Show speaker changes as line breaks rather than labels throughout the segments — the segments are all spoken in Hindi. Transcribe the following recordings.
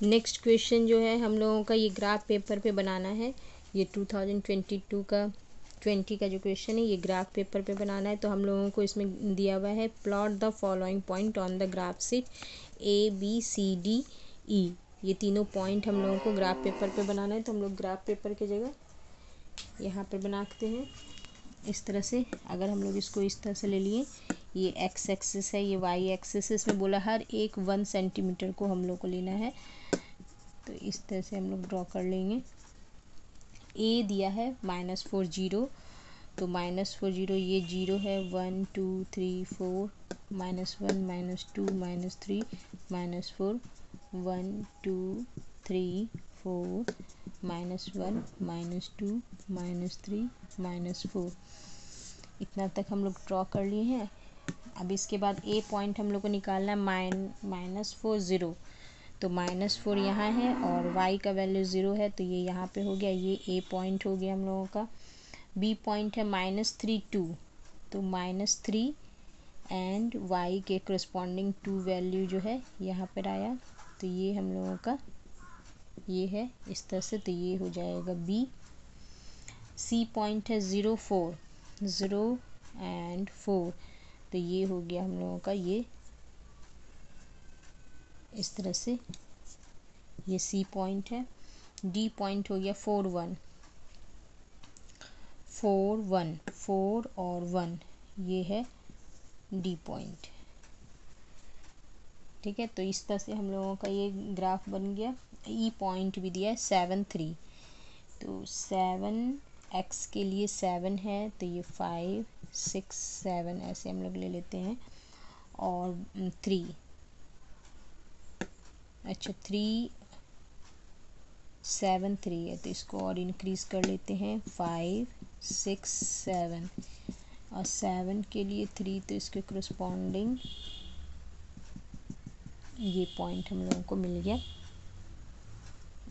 नेक्स्ट क्वेश्चन जो है हम लोगों का ये ग्राफ पेपर पे बनाना है। ये 2022 का 20 का जो क्वेश्चन है ये ग्राफ पेपर पे बनाना है। तो हम लोगों को इसमें दिया हुआ है plot the following point on the graph sheet ABCDE। ये तीनों पॉइंट हम लोगों को ग्राफ पेपर पे बनाना है। तो हम लोग ग्राफ पेपर की जगह यहाँ पर बनाते हैं इस तरह से। अगर हम लोग इसको इस तरह से ले लिए, ये एक्स एक्सिस है, ये वाई एक्सिस है, इसमें बोला हर एक 1 सेंटीमीटर को हम लोग को लेना है। तो इस तरह से हम लोग ड्रॉ कर लेंगे। ए दिया है -40, तो -40 ये 0 है, 1 2 3 4 -1 -2 -3 -4 1 2 3 4 -1 -2 -3 -4। इतना तक हम लोग ड्रॉ कर लिए हैं। अब इसके बाद ए पॉइंट हम लोग को निकालना है -40। तो -4 यहाँ है और y का वैल्यू 0 है, तो ये यहाँ पे हो गया। ये ए पॉइंट हो गया हम लोगों का। बी पॉइंट है -32, तो -3 एंड y के करस्पॉन्डिंग 2 वैल्यू जो है यहाँ पर आया। तो ये हम लोगों का ये है इस तरह से, तो ये हो जाएगा बी। सी पॉइंट है 0 एंड 4, तो ये हो गया हम लोगों का ये इस तरह से, ये सी पॉइंट है। डी पॉइंट हो गया 4 और 1, ये है डी पॉइंट। ठीक है, तो इस तरह से हम लोगों का ये ग्राफ बन गया। ई पॉइंट भी दिया है 7 3, तो 7 एक्स के लिए 7 है, तो ये 5 6 7 ऐसे हम लोग ले लेते हैं। और 3, अच्छा 3 7 3 है, तो इसको और इंक्रीज़ कर लेते हैं 5 6 7 और 7 के लिए 3, तो इसके करस्पॉन्डिंग ये पॉइंट हम लोगों को मिल गया।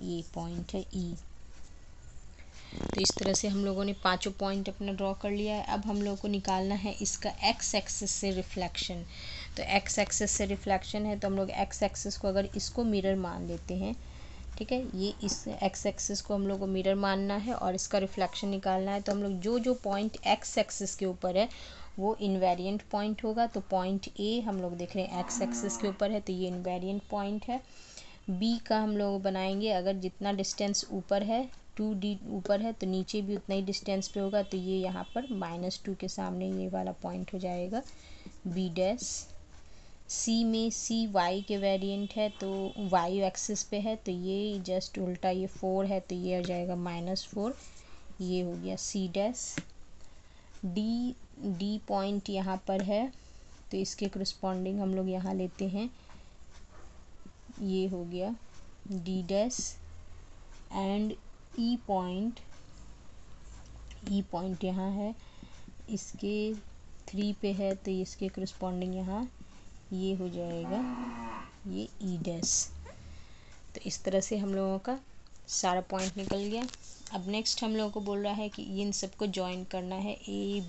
ये पॉइंट है ई। तो इस तरह से हम लोगों ने पांचों पॉइंट अपना ड्रॉ कर लिया है। अब हम लोगों को निकालना है इसका एक्स एक्सिस से रिफ्लेक्शन। तो एक्स एक्सिस से रिफ्लेक्शन है, तो हम लोग एक्स एक्सिस को अगर इसको मिरर मान लेते हैं, ठीक है, ये इस एक्स एक्सिस को हम लोग को मिरर मानना है और इसका रिफ्लेक्शन निकालना है। तो हम लोग जो जो पॉइंट एक्स एक्सिस के ऊपर है वो इनवेरिएंट पॉइंट होगा। तो पॉइंट ए हम लोग देख रहे हैं एक्स एक्सिस के ऊपर है, तो ये इनवेरिएंट पॉइंट है। बी का हम लोग बनाएंगे, अगर जितना डिस्टेंस ऊपर है 2D ऊपर है तो नीचे भी उतना ही डिस्टेंस पे होगा, तो ये यहाँ पर -2 के सामने ये वाला पॉइंट हो जाएगा बी डैश। सी में सी वाई के वेरिएंट है, तो वाई एक्सिस पे है, तो ये जस्ट उल्टा, ये 4 है, तो ये हो जाएगा -4, ये हो गया सी डैश। डी पॉइंट यहाँ पर है, तो इसके करस्पॉन्डिंग हम लोग यहाँ लेते हैं, ये हो गया D dash. And E point यहाँ है, इसके 3 पे है, तो इसके करस्पॉन्डिंग यहाँ ये हो जाएगा ये ई डैश। तो इस तरह से हम लोगों का सारा पॉइंट निकल गया। अब नेक्स्ट हम लोगों को बोल रहा है कि इन सबको ज्वाइन करना है, ए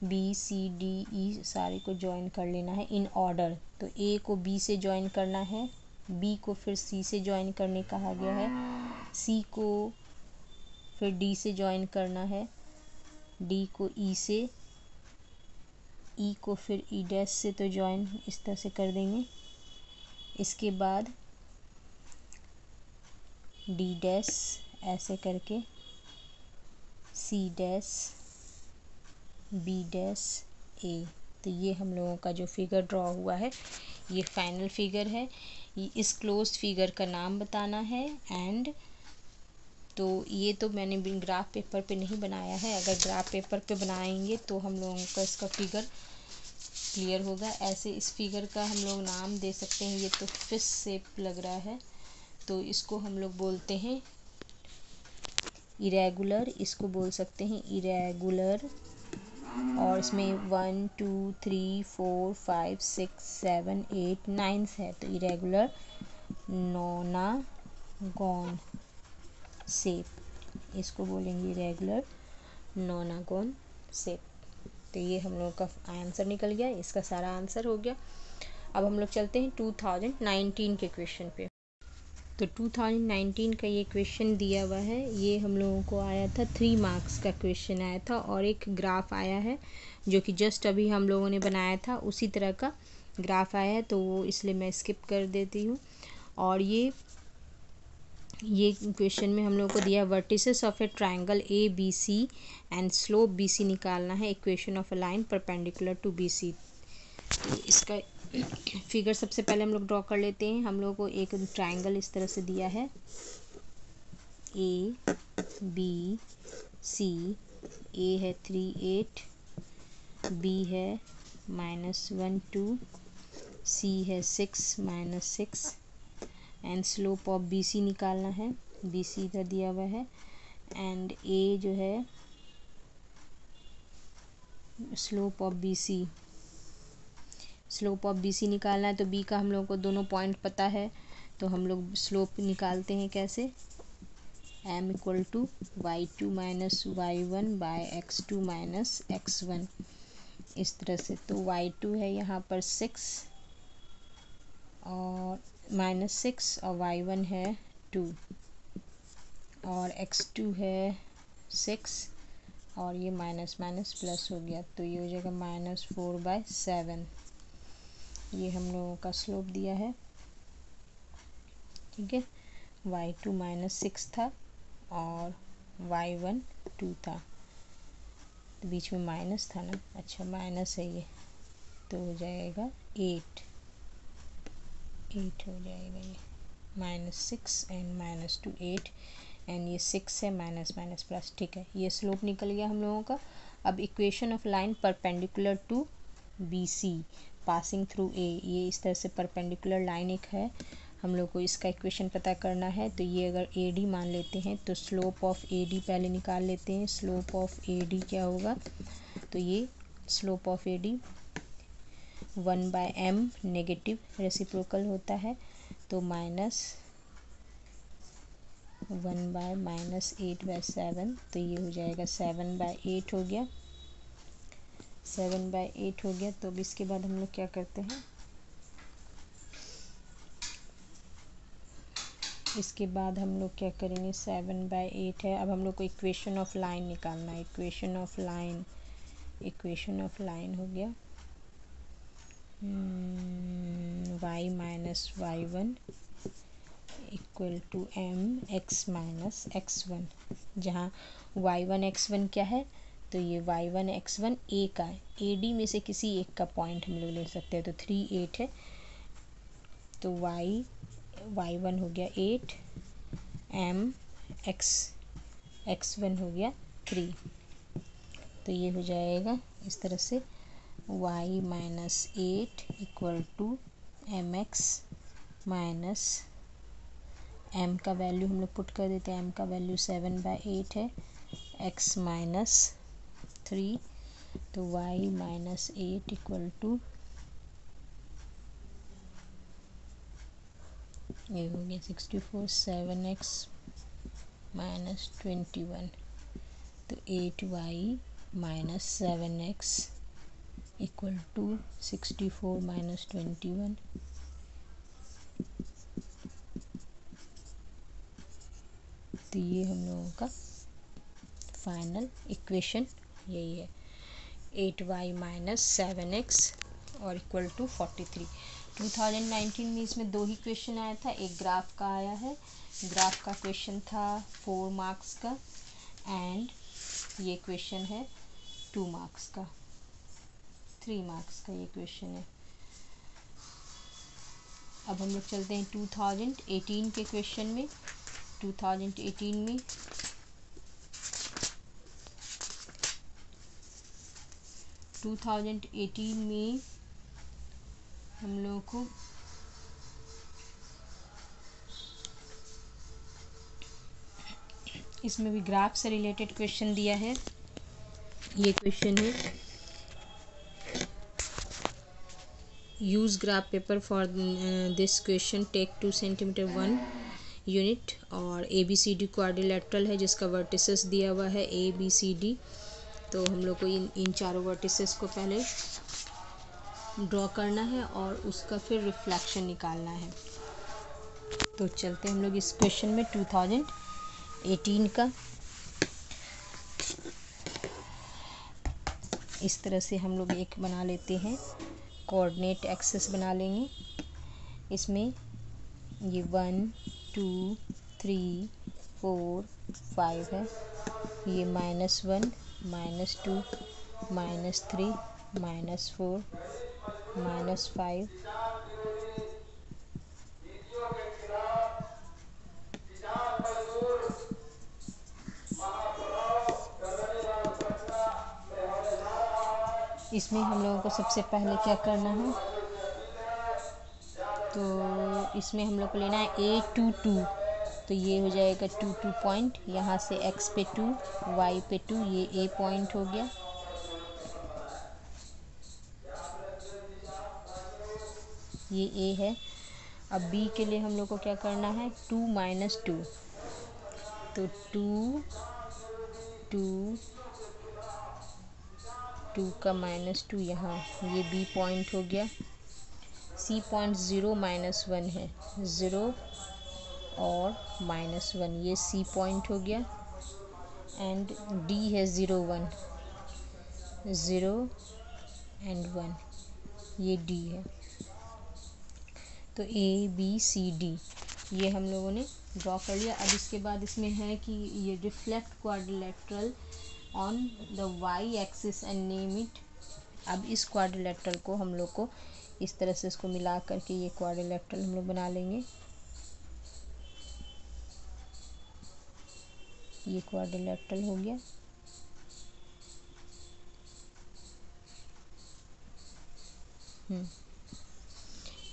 बी सी डी ई सारे को ज्वाइन कर लेना है इन ऑर्डर। तो ए को बी से ज्वाइन करना है, बी को फिर सी से ज्वाइन करने कहा गया है, सी को फिर डी से ज्वाइन करना है, डी को ई से, ई को फिर ई डैश से, तो ज्वाइन इस तरह से कर देंगे। इसके बाद डी डैश ऐसे करके, सी डैश, बी डैश, ए। तो ये हम लोगों का जो फिगर ड्रॉ हुआ है ये फाइनल फिगर है। इस क्लोज फिगर का नाम बताना है। एंड तो ये तो मैंने ग्राफ पेपर पे नहीं बनाया है, अगर ग्राफ पेपर पे बनाएंगे तो हम लोगों का इसका फिगर क्लियर होगा। ऐसे इस फिगर का हम लोग नाम दे सकते हैं, ये तो फिश शेप लग रहा है, तो इसको हम लोग बोलते हैं इरेगुलर, इसको बोल सकते हैं इरेगुलर। और इसमें 1 2 3 4 5 6 7 8 9 है, तो इरेगुलर नोनागोन शेप, इसको बोलेंगे इरेगुलर नोनागोन शेप। तो ये हम लोगों का आंसर निकल गया, इसका सारा आंसर हो गया। अब हम लोग चलते हैं 2019 के क्वेश्चन पे। तो 2019 का ये क्वेश्चन दिया हुआ है, ये हम लोगों को आया था 3 मार्क्स का क्वेश्चन आया था और एक ग्राफ आया है जो कि जस्ट अभी हम लोगों ने बनाया था उसी तरह का ग्राफ आया है, तो वो इसलिए मैं स्किप कर देती हूँ। और ये क्वेश्चन में हम लोग को दिया vertices of a triangle A B C and slope B C निकालना है, equation of a line perpendicular to B C. तो इसका फिगर सबसे पहले हम लोग ड्रॉ कर लेते हैं। हम लोग को एक ट्रायंगल इस तरह से दिया है, ए बी सी, ए है 3 8, बी है -1 2, सी है 6 -6 and slope of B C निकालना है, बी सी इधर दिया हुआ है एंड ए जो है slope of B C, slope of B C निकालना है। तो बी का हम लोग को दोनों पॉइंट पता है, तो हम लोग स्लोप निकालते हैं कैसे, m equal to y2 minus y1 by x2 minus x1, इस तरह से। तो y2 है यहाँ पर 6 और -6 और y1 है 2 और x2 है 6 और ये माइनस माइनस प्लस हो गया, तो ये हो जाएगा -4/7। ये हम लोगों का स्लोप दिया है, ठीक है। y2 -6 था और y1 2 था, तो बीच में माइनस था ना, अच्छा माइनस है ये, तो हो जाएगा 8 हो जाएगा ये, -6 एंड -2 8 एंड ये 6 है माइनस माइनस प्लस, ठीक है। ये स्लोप निकल गया हम लोगों का। अब equation of line perpendicular to B C passing through A, ये इस तरह से परपेंडिकुलर लाइन एक है, हम लोग को इसका इक्वेशन पता करना है। तो ये अगर ए डी मान लेते हैं तो स्लोप ऑफ ए डी पहले निकाल लेते हैं। स्लोप ऑफ ए डी क्या होगा, तो ये slope of A D 1/m negative reciprocal होता है, तो -1 बाय -8/7, तो ये हो जाएगा 7/8 हो गया, 7/8 हो गया। तो अब इसके बाद हम लोग क्या करते हैं, इसके बाद हम लोग क्या करेंगे, 7/8 है। अब हम लोग को इक्वेशन ऑफ लाइन निकालना है, इक्वेशन ऑफ लाइन हो गया y minus y1 equal to m x minus x1, जहाँ y1 x1 क्या है, तो ये y1 x1 a का है, ए डी में से किसी एक का पॉइंट हम लोग ले सकते हैं, तो 3 8 है, तो y1 हो गया 8, m x1 हो गया 3, तो ये हो जाएगा इस तरह से y minus 8 equal to M X minus m का वैल्यू हम लोग पुट कर देते हैं, m का वैल्यू 7/8 है, x माइनस 3, तो y माइनस 8 इक्वल टू ये हो गया 64, 7x माइनस 21, तो 8y minus 7x equal to 64 minus 21, तो ये हम लोगों का फाइनल इक्वेशन यही है, 8y माइनस 7x और इक्वल टू 43। 2019 में इसमें 2 ही क्वेश्चन आया था, एक ग्राफ का आया है, ग्राफ का क्वेश्चन था 4 मार्क्स का एंड ये क्वेश्चन है 2 मार्क्स का, 3 मार्क्स का ये क्वेश्चन है। अब हम लोग चलते हैं 2018 के क्वेश्चन में। 2018 में हम लोगों को इसमें भी ग्राफ से रिलेटेड क्वेश्चन दिया है। ये क्वेश्चन है use graph paper for this question, take 2 centimetre 1 unit और ABCD क्वाड्रिलेटरल है जिसका वर्टिसेस दिया हुआ है ABCD तो हम लोग को इन चारों वर्टिसेस को पहले ड्रॉ करना है और उसका फिर रिफ्लेक्शन निकालना है। तो चलते हम लोग इस क्वेश्चन में 2018 का। इस तरह से हम लोग एक बना लेते हैं, कोऑर्डिनेट एक्सिस बना लेंगे। इसमें ये 1 2 3 4 5 है, ये -1 -2 -3 -4 -5 इसमें हम लोगों को सबसे पहले क्या करना है, तो इसमें हम लोग को लेना है A22। तो ये हो जाएगा 2 पॉइंट, यहाँ से x पे 2 y पे 2, ये A पॉइंट हो गया। ये A है। अब B के लिए हम लोग को क्या करना है, 2 - 2, तो 2 2 2 का -2 यहाँ, ये B पॉइंट हो गया। C पॉइंट 0 -1 है, 0 और -1, ये C पॉइंट हो गया। एंड D है 0 1, 0 एंड 1, ये D है। तो A B C D ये हम लोगों ने ड्रॉ कर लिया। अब इसके बाद इसमें है कि ये reflect quadrilateral on the y axis and name it. अब इस क्वाड्रिलेटरल को हम लोग को इस तरह से इसको मिला करके ये क्वाड्रिलेटरल हम लोग बना लेंगे। ये क्वाड्रिलेटरल हो गया।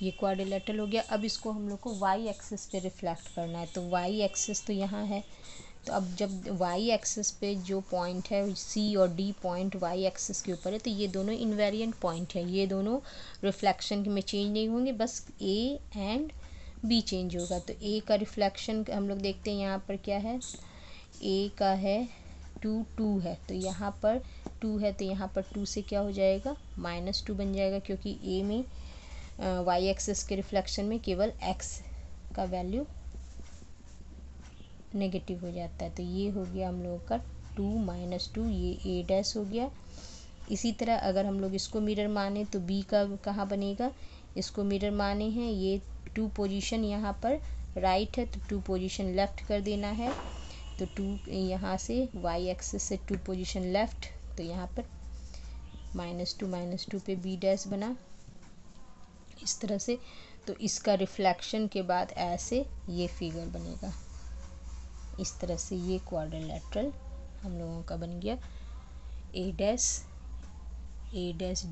ये क्वाड्रिलेटरल हो गया। अब इसको हम लोग को y एक्सिस पे रिफ्लेक्ट करना है। तो y एक्सिस तो यहाँ है, तो अब जब y एक्सिस पे जो पॉइंट है C और D पॉइंट y एक्सिस के ऊपर है, तो ये दोनों इनवेरिएंट पॉइंट है, ये दोनों रिफ्लेक्शन में चेंज नहीं होंगे, बस A एंड B चेंज होगा। तो A का रिफ्लेक्शन हम लोग देखते हैं यहाँ पर क्या है, A का है 2 2 है, तो यहाँ पर 2 है, तो यहाँ पर 2 से क्या हो जाएगा, -2 बन जाएगा, क्योंकि A में y एक्सिस के रिफ्लेक्शन में केवल x का वैल्यू नेगेटिव हो जाता है। तो ये हो गया हम लोगों का 2 - 2, ये A' हो गया। इसी तरह अगर हम लोग इसको मिरर माने तो B का कहाँ बनेगा, इसको मिरर माने हैं, ये 2 पोजीशन यहाँ पर राइट है, तो 2 पोजीशन लेफ्ट कर देना है। तो 2 यहाँ से y एक्सिस से 2 पोजीशन लेफ्ट, तो यहाँ पर -2 -2 पे B' बना इस तरह से। तो इसका रिफ्लेक्शन के बाद ऐसे ये फिगर बनेगा इस तरह से। ये क्वाड्रिलेटरल हम लोगों का बन गया, A'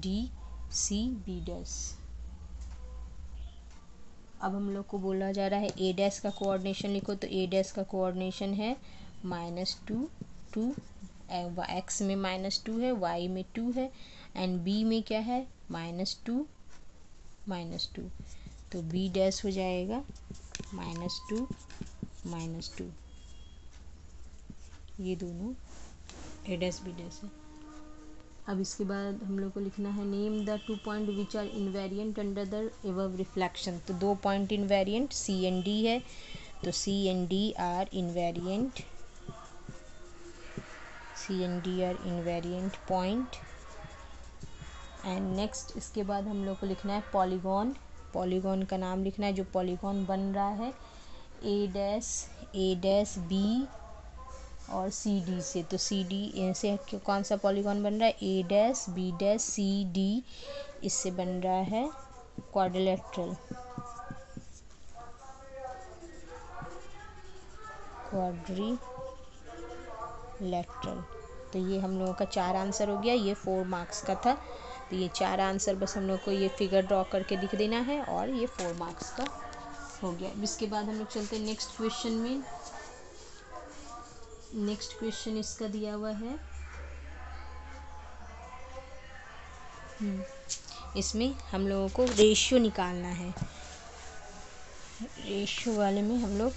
D C B'। अब हम लोग को बोला जा रहा है A' का कोऑर्डिनेशन लिखो, तो A' का कोऑर्डिनेशन है -2 2, x में -2 है, y में 2 है, एंड B में क्या है, -2 -2, तो B' हो जाएगा -2 -2। ये दोनों A' B' है। अब इसके बाद हम लोग को लिखना है name the 2 point which are invariant under the above reflection. तो 2 point invariant C and D है, तो C and D are invariant, C and D are invariant point. And next इसके बाद हम लोग को लिखना है पॉलीगॉन। पॉलीगॉन का नाम लिखना है जो पॉलीगॉन बन रहा है A' B और CD से। तो CD से कौन सा पॉलीगॉन बन रहा है, A' B' CD, इससे बन रहा है क्वाड्रिलेटरल। तो ये हम लोगों का 4 आंसर हो गया, ये 4 मार्क्स का था। तो ये 4 आंसर बस हम लोग को ये फिगर ड्रॉ करके लिख देना है और ये 4 मार्क्स का हो गया। इसके बाद हम लोग चलते हैं नेक्स्ट क्वेश्चन में। नेक्स्ट क्वेश्चन इसका दिया हुआ है, इसमें हम लोगों को रेशियो निकालना है। रेशियो वाले में हम लोग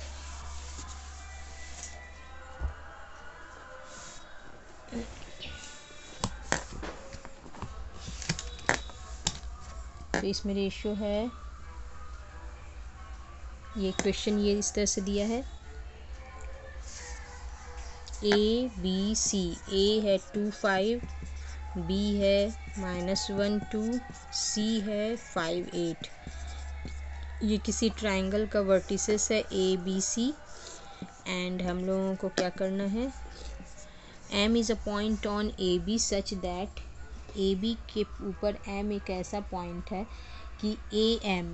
तो इसमें रेशियो है, ये इक्वेशन ये इस तरह से दिया है, ए बी सी। ए है 2 5, बी है -1 2, सी है 5 8। ये किसी ट्रायंगल का वर्टिसेस है ए बी सी। एंड हम लोगों को क्या करना है, M is a point on A B such that A B के ऊपर M एक ऐसा पॉइंट है कि ए एम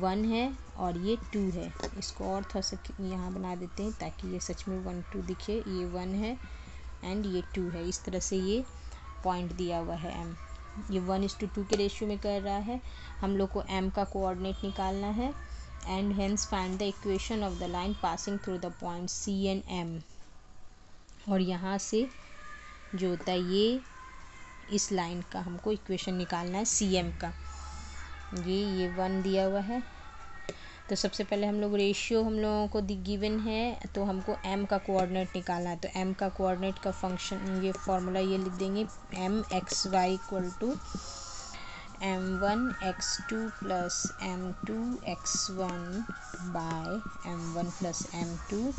1 है और ये 2 है। इसको और थोड़ा सा यहाँ बना देते हैं ताकि ये सच में 1 2 दिखे। ये 1 है एंड ये 2 है। इस तरह से ये पॉइंट दिया हुआ है M। ये 1:2 के रेशियो में कर रहा है। हम लोग को M का कोऑर्डिनेट निकालना है and hence find the equation of the line passing through the point C and M। और यहाँ से जो होता है ये इस लाइन का हमको इक्वेशन निकालना है CM का। ये 1 दिया हुआ है। तो सबसे पहले हम लोग रेशियो हम लोगों को गिवन है, तो हमको M का कोऑर्डिनेट निकालना है। तो M का कोऑर्डिनेट का फंक्शन ये फॉर्मूला ये लिख देंगे, mxy equal to m1x2 plus m2x1 by m1 plus m2,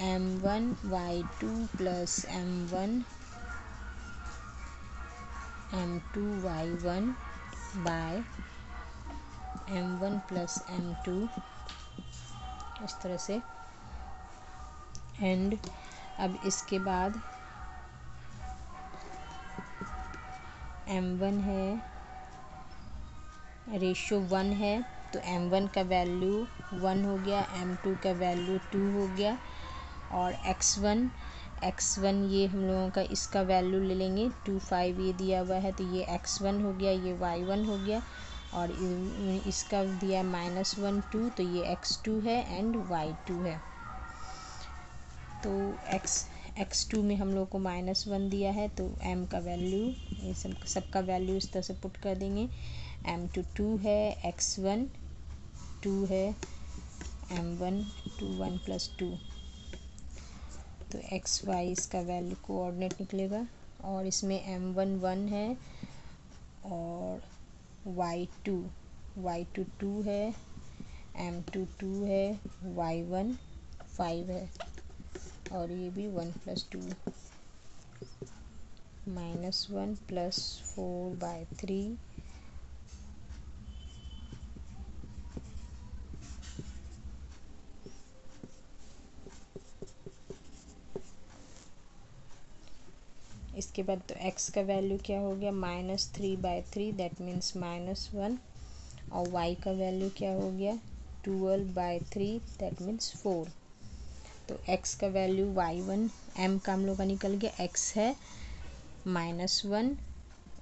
m1y2 plus m2y1 by m1 plus m2, इस तरह से। एंड अब इसके बाद m1 है, रेशियो 1 है, तो m1 का वैल्यू 1 हो गया, m2 का वैल्यू 2 हो गया, और x1 ये हम लोगों का इसका वैल्यू ले लेंगे 2 5 ये दिया हुआ है, तो ये x1 हो गया, ये y1 हो गया, और इसका दिया -1 2, तो ये x2 है एंड y2 है। तो x2 में हम लोग को -1 दिया है, तो m का वैल्यू ये सबका वैल्यू इस तरह से पुट कर देंगे। m2 2 है, x1 2 है, m1 2 1 प्लस 2, तो एक्स वाई इसका वैल्यू कोऑर्डिनेट निकलेगा। और इसमें m1 1 है और y2 2 है, m2 2 है, y1 5 है, और ये भी 1 प्लस 2 -1 प्लस 4/3 इसके बाद तो x का वैल्यू क्या हो गया -3/3 दैट मीन्स -1, और y का वैल्यू क्या हो गया 12/3 दैट मीन्स 4। तो x का वैल्यू y1 m का हम लोग का निकल गया, x है -1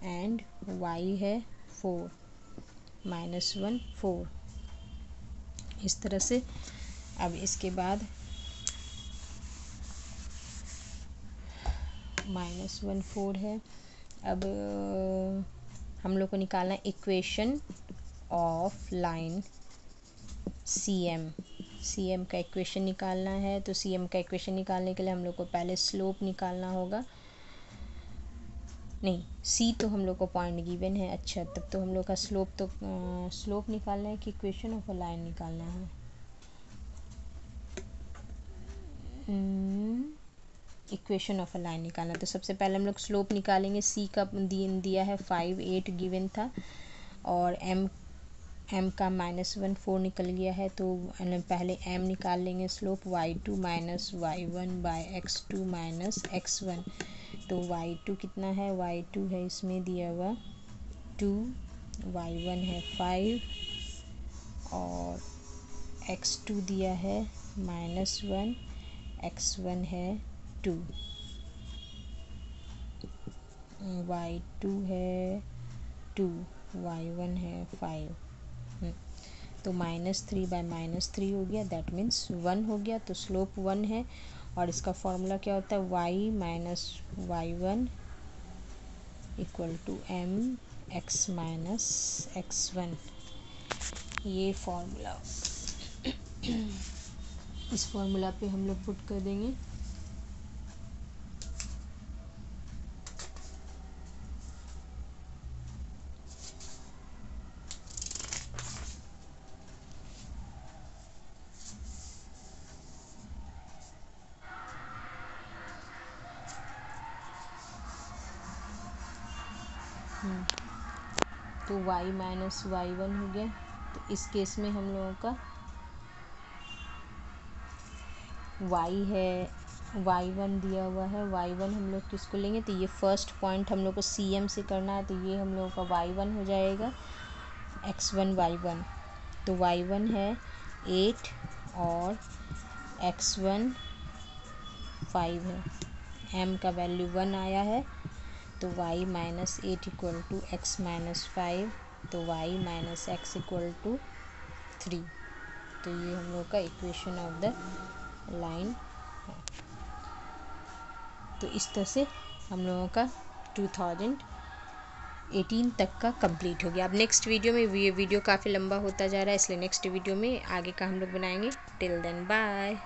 एंड y है 4 -1 4, इस तरह से। अब इसके बाद -1 4 है। अब हम लोग को निकालना है इक्वेशन ऑफ लाइन CM का इक्वेशन निकालना है। तो CM का इक्वेशन निकालने के लिए हम लोग को पहले स्लोप निकालना होगा। नहीं, C तो हम लोग को पॉइंट गिवन है। अच्छा, तब तो हम लोग का स्लोप निकालना है कि इक्वेशन ऑफ अ लाइन निकालना है। इक्वेशन ऑफ अ लाइन निकालना। तो सबसे पहले हम लोग स्लोप निकालेंगे। C का दिया है 5 8 गिवन था, और M का -1 4 निकल गया है, तो पहले M निकाल लेंगे slope y2 minus y1 by x2 minus x1। तो y2 कितना है, y2 है इसमें दिया हुआ 2, y1 है 5 और x2 दिया है -1, x1 है 2, y2 है 2, y1 है 5। तो -3/-3 हो गया, दैट मीन्स 1 हो गया। तो स्लोप 1 है, और इसका फॉर्मूला क्या होता है y minus y1 equal to mx minus x1। ये फॉर्मूला इस फॉर्मूला पे हम लोग पुट कर देंगे। तो y माइनस y1 हो गया। तो इस केस में हम लोगों का y है, y1 दिया हुआ है, y1 हम लोग किसको लेंगे, तो ये फर्स्ट पॉइंट हम लोग को CM से करना है, तो ये हम लोगों का y1 हो जाएगा, x1 y1। तो y1 है 8 और x1 5 है, m का वैल्यू 1 आया है, तो y minus 8 equal to x minus 5, तो y minus x equal to 3। तो ये हम लोग का इक्वेशन ऑफ द लाइन है। तो इस तरह से हम लोगों का 2018 तक का कंप्लीट हो गया। अब नेक्स्ट वीडियो में, ये वीडियो काफ़ी लंबा होता जा रहा है, इसलिए नेक्स्ट वीडियो में आगे का हम लोग बनाएंगे। Till then bye.